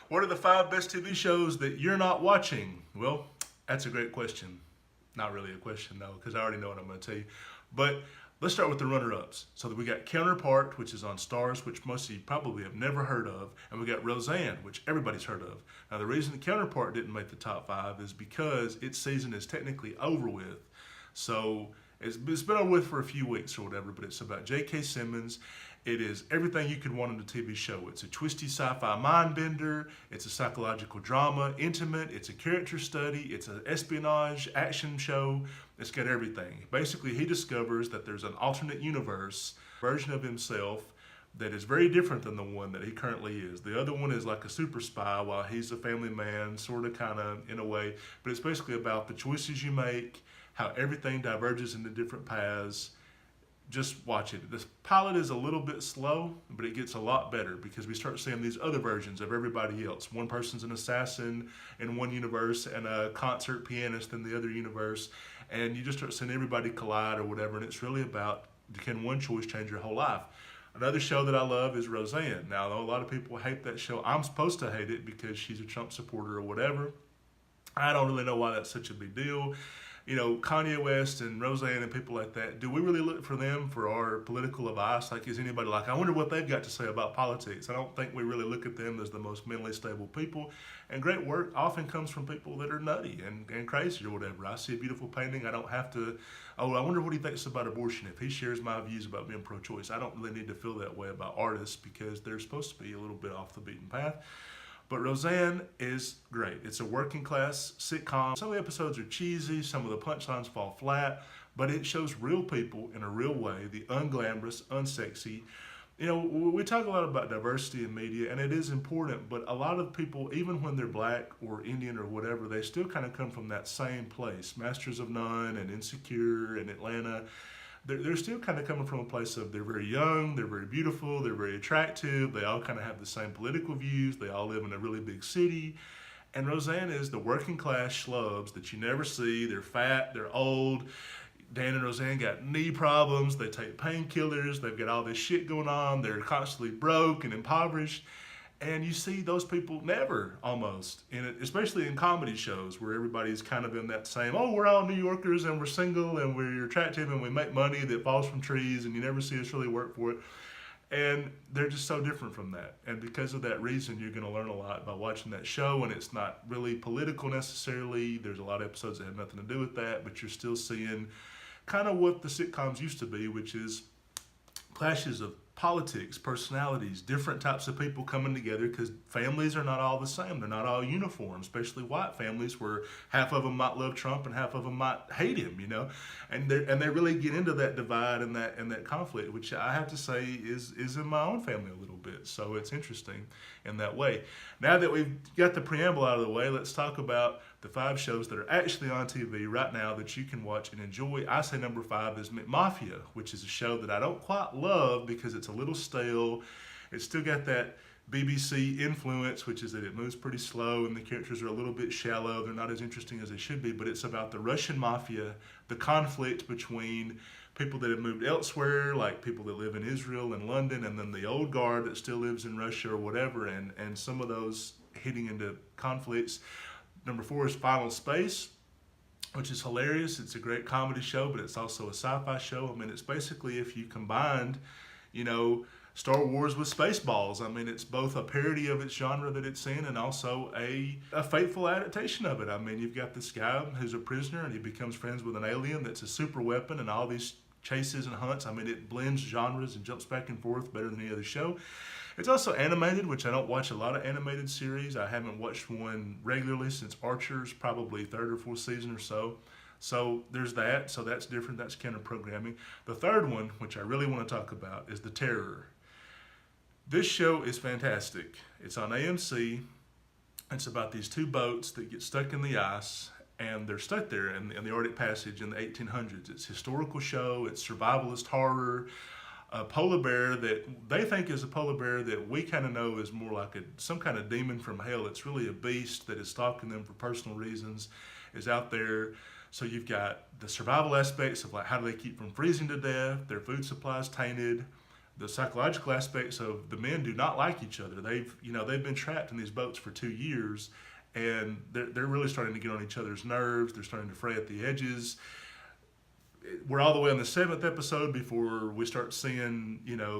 What are the 5 best TV shows that you're not watching? Well, that's a great question. Not really a question though, because I already know what I'm going to tell you. But let's start with the runner-ups. So that we got Counterpart, which is on Stars, which most of you probably have never heard of, and we got Roseanne, which everybody's heard of. Now the reason Counterpart didn't make the top 5 is because its season is technically over with. So it's been over with for a few weeks or whatever, but it's about J.K. Simmons. It is everything you could want in a TV show. It's a twisty sci-fi mind bender. It's a psychological drama, intimate. It's a character study. It's an espionage action show. It's got everything. Basically, he discovers that there's an alternate universe version of himself that is very different than the one that he currently is. The other one is like a super spy while he's a family man, sort of, kind of, in a way. But it's basically about the choices you make, how everything diverges into different paths. Just watch it. This pilot is a little bit slow, but it gets a lot better because we start seeing these other versions of everybody else. One person's an assassin in one universe and a concert pianist in the other universe, and you just start seeing everybody collide or whatever, and it's really about, can one choice change your whole life? Another show that I love is Roseanne. Now, though a lot of people hate that show, I'm supposed to hate it because she's a Trump supporter or whatever. I don't really know why that's such a big deal. You know, Kanye West and Roseanne and people like that, do we really look for them for our political advice? Like, is anybody like, I wonder what they've got to say about politics? I don't think we really look at them as the most mentally stable people. And great work often comes from people that are nutty and crazy or whatever. I see a beautiful painting, I don't have to, oh, I wonder what he thinks about abortion. If he shares my views about being pro-choice, I don't really need to feel that way about artists because they're supposed to be a little bit off the beaten path. But Roseanne is great. It's a working class sitcom. Some of the episodes are cheesy, some of the punchlines fall flat, but it shows real people in a real way, the unglamorous, unsexy. You know, we talk a lot about diversity in media, and it is important, but a lot of people, even when they're black or Indian or whatever, they still kind of come from that same place. Masters of None and Insecure and Atlanta. They're still kind of coming from a place of they're very young, they're very beautiful, they're very attractive, they all kind of have the same political views, they all live in a really big city. And Roseanne is the working class schlubs that you never see. They're fat, they're old. Dan and Roseanne got knee problems, they take painkillers, they've got all this shit going on, they're constantly broke and impoverished. And you see those people never, almost, in it, especially in comedy shows where everybody's kind of in that same, oh, we're all New Yorkers and we're single and we're attractive and we make money that falls from trees and you never see us really work for it. And they're just so different from that. And because of that reason, you're going to learn a lot by watching that show. And it's not really political necessarily. There's a lot of episodes that have nothing to do with that, but you're still seeing kind of what the sitcoms used to be, which is clashes of politics, personalities, different types of people coming together because families are not all the same. They're not all uniform, especially white families where half of them might love Trump and half of them might hate him, you know. And they really get into that divide and that conflict, which I have to say is in my own family a little bit. So it's interesting in that way. Now that we've got the preamble out of the way, let's talk about the 5 shows that are actually on TV right now that you can watch and enjoy. I say number 5 is McMafia, which is a show that I don't quite love because it's a little stale. It's still got that BBC influence, which is that it moves pretty slow and the characters are a little bit shallow. They're not as interesting as they should be, but it's about the Russian mafia, the conflict between people that have moved elsewhere, like people that live in Israel and London, and then the old guard that still lives in Russia or whatever, and some of those hitting into conflicts. Number 4 is Final Space, which is hilarious. It's a great comedy show, but it's also a sci-fi show. I mean, it's basically if you combined, you know, Star Wars with Spaceballs. I mean, it's both a parody of its genre that it's in and also a faithful adaptation of it. I mean, you've got this guy who's a prisoner and he becomes friends with an alien that's a super weapon and all these chases and hunts. I mean, it blends genres and jumps back and forth better than any other show. It's also animated, which I don't watch a lot of animated series. I haven't watched one regularly since Archer's probably 3rd or 4th season or so. So there's that. So that's different. That's kind of programming. The 3rd one, which I really want to talk about, is The Terror. This show is fantastic. It's on AMC. It's about these 2 boats that get stuck in the ice, and they're stuck there in the Arctic Passage in the 1800s. It's a historical show. It's survivalist horror. A polar bear that they think is a polar bear that we kind of know is more like some kind of demon from hell. It's really a beast that is stalking them for personal reasons, is out there. So you've got the survival aspects of like how do they keep from freezing to death, their food supplies tainted, The psychological aspects of the men do not like each other. They've been trapped in these boats for 2 years, and they're really starting to get on each other's nerves. They're starting to fray at the edges. We're all the way on the seventh episode before we start seeing,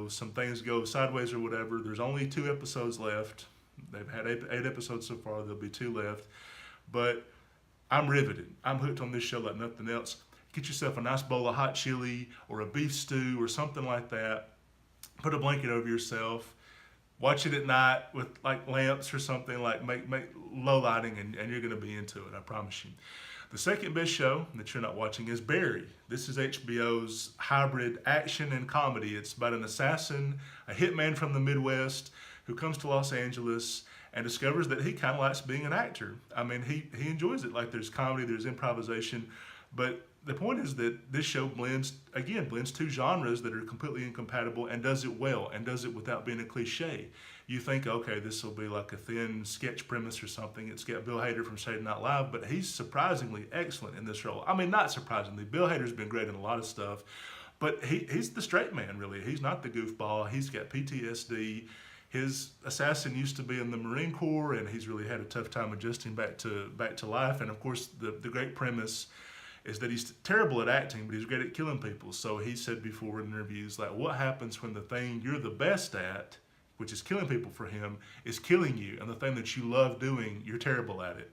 some things go sideways or whatever. There's only 2 episodes left. They've had eight episodes so far. There'll be 2 left. But I'm riveted. I'm hooked on this show like nothing else. Get yourself a nice bowl of hot chili or a beef stew or something like that. Put a blanket over yourself. Watch it at night with like lamps or something, like make low lighting, and you're going to be into it, I promise you. The second best show that you're not watching is Barry. This is HBO's hybrid action and comedy. It's about an assassin, a hitman from the Midwest who comes to Los Angeles and discovers that he kind of likes being an actor. I mean, he enjoys it. Like, there's comedy, there's improvisation, but the point is that this show blends 2 genres that are completely incompatible and does it well and does it without being a cliche. You think, okay, this will be like a thin sketch premise or something. It's got Bill Hader from Saturday Night Live, but he's surprisingly excellent in this role. I mean, not surprisingly. Bill Hader's been great in a lot of stuff, but he's the straight man, really. He's not the goofball. He's got PTSD. His assassin used to be in the Marine Corps, and he's really had a tough time adjusting back to life. And of course, the great premise is that he's terrible at acting, but he's great at killing people. So he said before in interviews, like, what happens when the thing you're the best at, which is killing people for him, is killing you, and the thing that you love doing, you're terrible at it,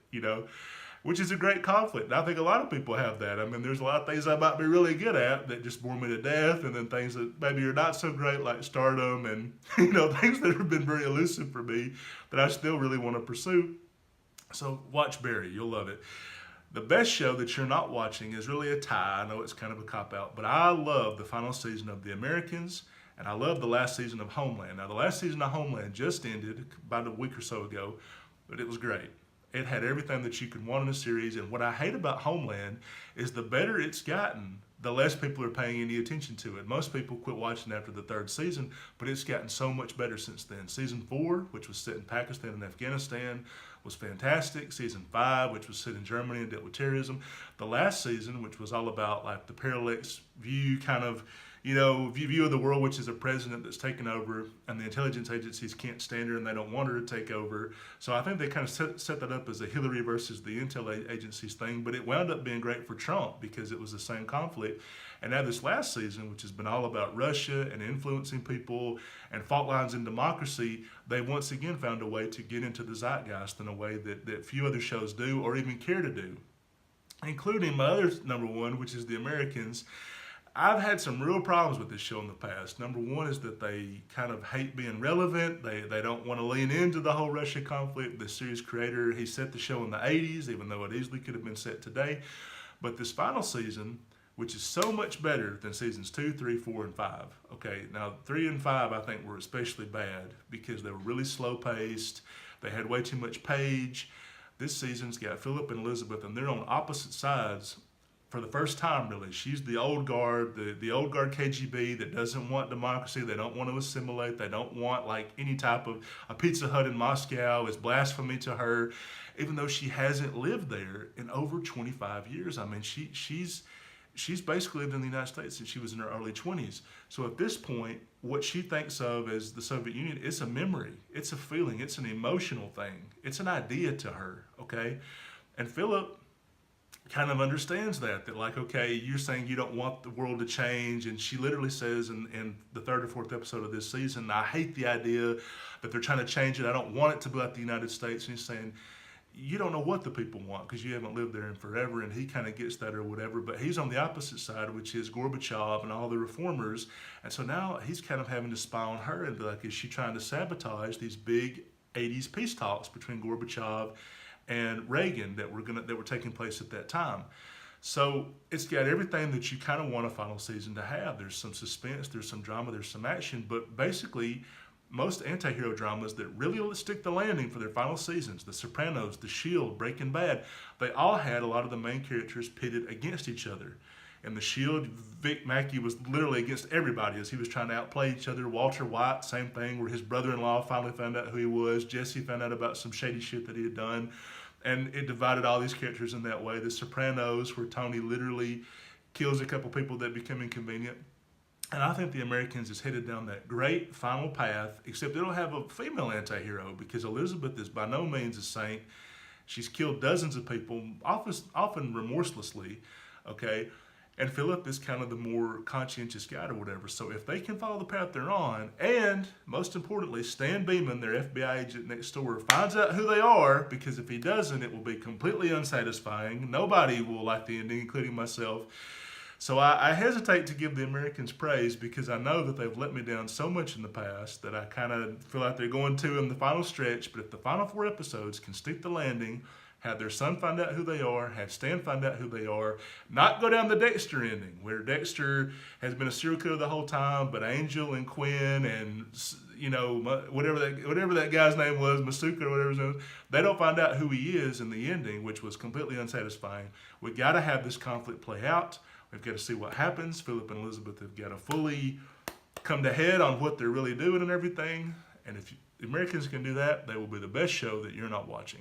which is a great conflict. And I think a lot of people have that. I mean, there's a lot of things I might be really good at that just bore me to death, and then things that maybe are not so great, like stardom and, things that have been very elusive for me that I still really want to pursue. So watch Barry, you'll love it. The best show that you're not watching is really a tie. I know it's kind of a cop-out, but I love the final season of The Americans, and I love the last season of Homeland. Now, the last season of Homeland just ended about a week or so ago, but it was great. It had everything that you could want in a series, and what I hate about Homeland is the better it's gotten, the less people are paying any attention to it. Most people quit watching after the 3rd season, but it's gotten so much better since then. Season 4, which was set in Pakistan and Afghanistan, was fantastic. Season 5, which was set in Germany and dealt with terrorism. The last season, which was all about like the parallax view kind of, view of the world, which is a president that's taken over and the intelligence agencies can't stand her and they don't want her to take over. So I think they kind of set that up as a Hillary versus the intel agencies thing, but it wound up being great for Trump because it was the same conflict. And now this last season, which has been all about Russia and influencing people and fault lines in democracy, they once again found a way to get into the zeitgeist in a way that few other shows do or even care to do, including my other number one, which is The Americans. I've had some real problems with this show in the past. Number one is that they kind of hate being relevant. They don't want to lean into the whole Russia conflict. The series creator, he set the show in the 80s, even though it easily could have been set today. But this final season, which is so much better than seasons 2, 3, 4, and 5. Okay, now 3 and 5 I think were especially bad because they were really slow paced. They had way too much page. This season's got Philip and Elizabeth, and they're on opposite sides for the first time, really. She's the old guard, the old guard KGB that doesn't want democracy. They don't want to assimilate. They don't want like any type of a Pizza Hut in Moscow is blasphemy to her, even though she hasn't lived there in over 25 years. I mean, she's basically lived in the United States since she was in her early 20s. So at this point, what she thinks of as the Soviet Union, it's a memory, it's a feeling, it's an emotional thing, it's an idea to her, okay? And Philip kind of understands that like, okay, you're saying you don't want the world to change, and she literally says in the 3rd or 4th episode of this season, I hate the idea that they're trying to change it, I don't want it to be like the United States. And he's saying, you don't know what the people want because you haven't lived there in forever, and he kind of gets that or whatever, but he's on the opposite side, which is Gorbachev and all the reformers, and so now he's kind of having to spy on her and be like, is she trying to sabotage these big 80s peace talks between Gorbachev and Reagan that were taking place at that time? So it's got everything that you kind of want a final season to have. There's some suspense, there's some drama, there's some action, but basically most anti-hero dramas that really stick the landing for their final seasons, The Sopranos, The Shield, Breaking Bad, they all had a lot of the main characters pitted against each other. In The Shield, Vic Mackey was literally against everybody as he was trying to outplay each other. Walter White, same thing, where his brother-in-law finally found out who he was. Jesse found out about some shady shit that he had done. And it divided all these characters in that way. The Sopranos, where Tony literally kills a couple people that become inconvenient. And I think The Americans is headed down that great final path, except it'll have a female anti-hero because Elizabeth is by no means a saint. She's killed dozens of people, often remorselessly, okay? And Philip is kind of the more conscientious guy or whatever. So if they can follow the path they're on, and most importantly, Stan Beeman, their FBI agent next door, finds out who they are, because if he doesn't, it will be completely unsatisfying. Nobody will like the ending, including myself. So I hesitate to give The Americans praise because I know that they've let me down so much in the past that I kind of feel like they're going to in the final stretch. But if the final 4 episodes can stick the landing, have their son find out who they are, have Stan find out who they are, not go down the Dexter ending where Dexter has been a serial killer the whole time, but Angel and Quinn and whatever that guy's name was, Masuka or whatever his name was, they don't find out who he is in the ending, which was completely unsatisfying. We got to have this conflict play out. We've got to see what happens. Philip and Elizabeth have got to fully come to head on what they're really doing and everything. And if the Americans can do that, they will be the best show that you're not watching.